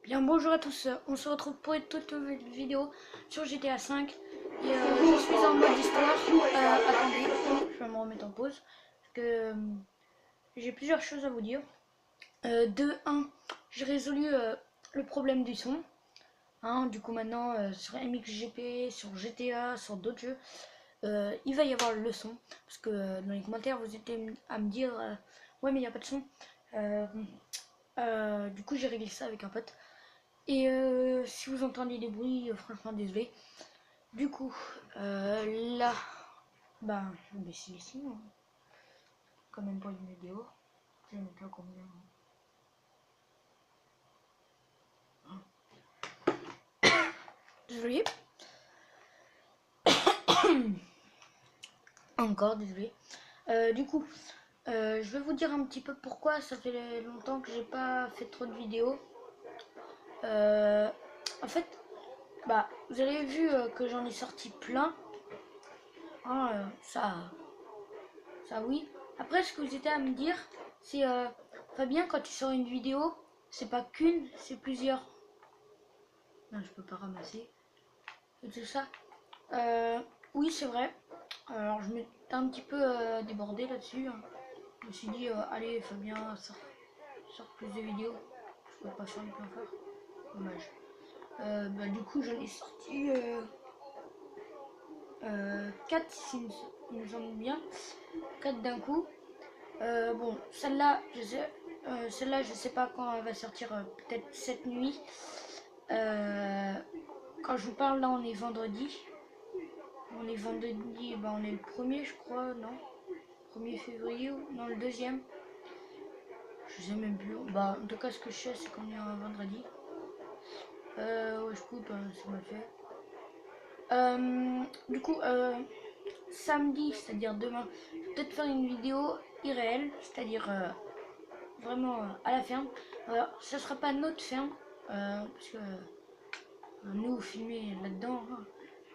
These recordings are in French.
Bien bonjour à tous, on se retrouve pour une toute nouvelle vidéo sur GTA 5 et je suis en mode histoire. Attendez, je vais me remettre en pause parce que j'ai plusieurs choses à vous dire. De 1, j'ai résolu le problème du son. Du coup maintenant sur MXGP, sur GTA, sur d'autres jeux, il va y avoir le son parce que dans les commentaires vous étiez à me dire ouais mais il n'y a pas de son. Du coup j'ai réglé ça avec un pote. Et si vous entendez des bruits, franchement désolé. Du coup, là, bah, je vais baisser ici, hein. Quand même pas une vidéo. Je vais mettre là combien. Désolé. Encore désolé. Du coup, je vais vous dire un petit peu pourquoi ça fait longtemps que j'ai pas fait trop de vidéos. En fait, bah, vous avez vu que j'en ai sorti plein. Ça oui. Après, ce que vous étiez à me dire, c'est Fabien, quand tu sors une vidéo, c'est pas qu'une, c'est plusieurs. Non, je peux pas ramasser. Et tout ça. Oui, c'est vrai. Alors, je m'étais un petit peu débordé là-dessus, hein. Je me suis dit, allez, Fabien, sors plus de vidéos. Je peux pas faire du plein phare. Dommage. Du coup, j'en ai sorti 4, il me semble bien. 4 d'un coup. Bon, celle-là, je sais pas quand elle va sortir, peut-être cette nuit. Quand je vous parle, là, on est vendredi. On est vendredi, bah, on est le 1er, je crois, non 1er février, non, le 2e. Je sais même plus. Bah, en tout cas, ce que je sais, c'est qu'on est un vendredi. Ouais, je coupe, c'est mal fait. Du coup, samedi, c'est-à-dire demain, je vais peut-être faire une vidéo irréelle, c'est-à-dire vraiment à la ferme. Alors, ça sera pas notre ferme, parce que nous, filmer là-dedans, hein,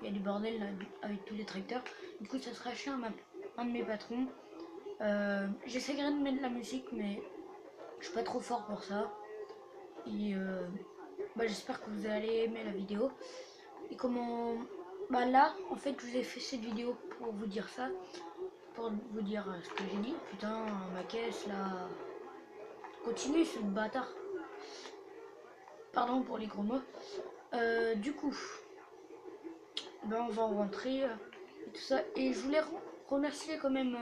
il y a du bordel là, avec tous les tracteurs. Du coup, ça sera chez un de mes patrons. J'essaierai de mettre de la musique, mais je suis pas trop fort pour ça. Et j'espère que vous allez aimer la vidéo. Et comment... Bah là, en fait, je vous ai fait cette vidéo pour vous dire ça. Pour vous dire ce que j'ai dit. Putain, ma caisse là... Continue ce bâtard. Pardon pour les gros mots. Du coup, on va rentrer et tout ça. Et je voulais remercier quand même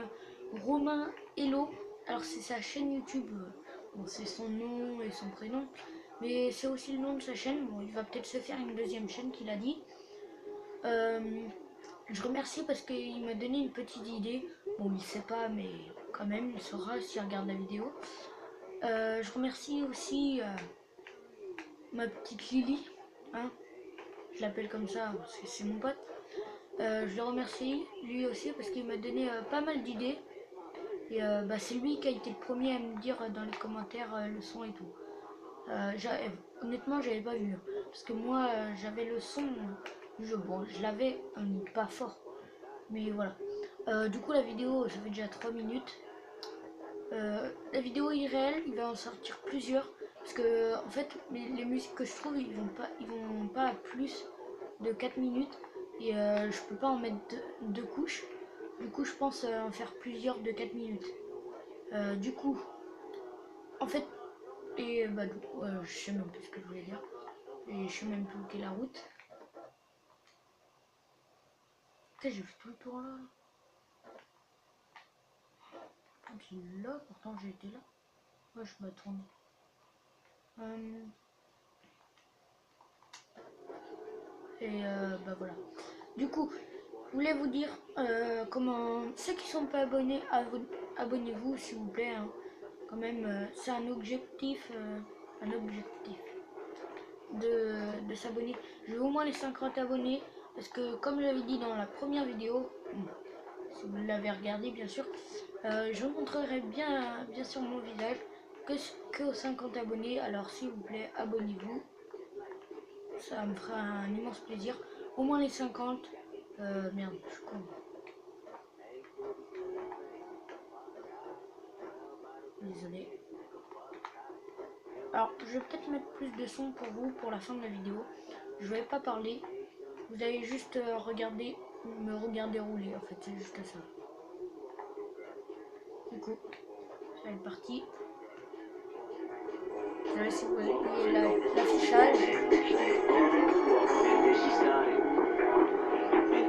Romain Hello. Alors c'est sa chaîne YouTube. Bon, c'est son nom et son prénom. Mais c'est aussi le nom de sa chaîne. Bon, il va peut-être se faire une deuxième chaîne qu'il a dit. Je remercie parce qu'il m'a donné une petite idée. Bon, il sait pas, mais quand même, il saura s'il regarde la vidéo. Je remercie aussi ma petite Lily, hein, je l'appelle comme ça parce que c'est mon pote. Je le remercie lui aussi parce qu'il m'a donné pas mal d'idées. Et c'est lui qui a été le premier à me dire dans les commentaires le son et tout. Honnêtement, j'avais pas vu. Parce que moi, j'avais le son du jeu. Bon, je l'avais pas fort. Mais voilà. Du coup, la vidéo, ça fait déjà 3 minutes. La vidéo irréelle, il va en sortir plusieurs. Parce que, en fait, les musiques que je trouve, ils vont pas à plus de 4 minutes. Et je peux pas en mettre deux couches. Du coup, je pense en faire plusieurs de 4 minutes. Du coup, en fait, et je sais même plus ce que je voulais dire. Et je sais même plus où est la route. Putain, j'ai fait tout le tour là. Là, pourtant j'ai été là. Ouais, je me tourne. Voilà. Du coup, je voulais vous dire comment ceux qui sont pas abonnés, abonnez-vous s'il vous plaît, hein. Quand même, c'est un objectif de s'abonner. Je veux au moins les 50 abonnés parce que comme j'avais dit dans la première vidéo, si vous l'avez regardé bien sûr, je vous montrerai bien sûr mon visage que aux 50 abonnés. Alors s'il vous plaît, abonnez-vous. Ça me fera un immense plaisir. Au moins les 50. Merde, je suis con. Désolé. Alors, je vais peut-être mettre plus de son pour vous pour la fin de la vidéo. Je vais pas parler. Vous allez juste me regarder rouler. En fait, c'est juste ça. Du coup, ça va être parti. Je vais essayer si vous voyez l'affichage.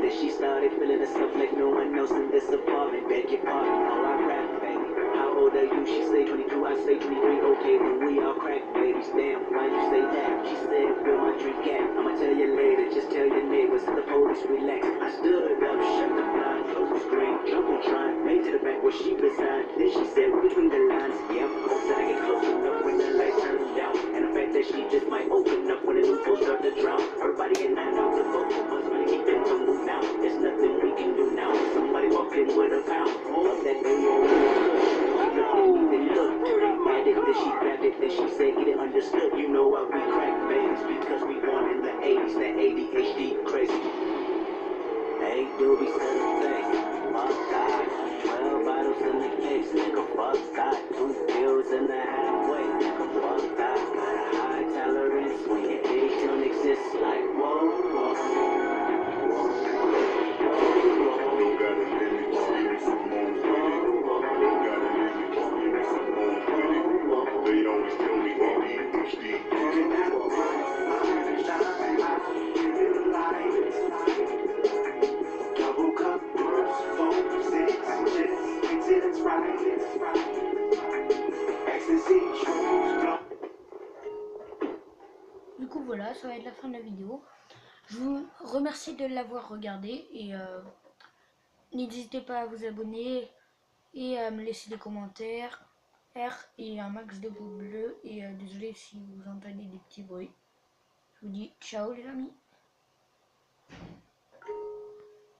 Then she started feeling herself like no one else in this apartment. Beg your pardon, all I rap, baby. How old are you? She say 22, I say 23. Okay, then we all crack babies. Damn, why you say that? She said, where my drink at? I'ma tell you later, just tell your neighbors and the police relax. I stood up, shut the blind, closed the screen, jumped on trying, made to the back where she resigned. Then she said, between the lines, yeah, hope that I get close enough when the lights turn down. And the fact that she just might open up when the new folks start to drown. Her body and I know the both of us really keep it to move now. There's nothing we can do now. Somebody walk in with a pound of that they look. Had it, then she grabbed it, then she said, get it understood. You know why we crack babies, because we born in the 80s, that ADHD crazy. Hey, doobie to the face, fuck that. 12 bottles in the case, nigga, fuck that. 2 pills in the halfway, nigga, fuck that. Got a high tolerance when your age don't exist, like whoa, whoa, whoa, whoa, got a limit, give me some more, got a limit, give me some more, they always tell me ADHD. Du coup voilà, ça va être la fin de la vidéo. Je vous remercie de l'avoir regardé et n'hésitez pas à vous abonner et à me laisser des commentaires et un max de pouces bleus et désolé si vous entendez des petits bruits. Je vous dis ciao les amis.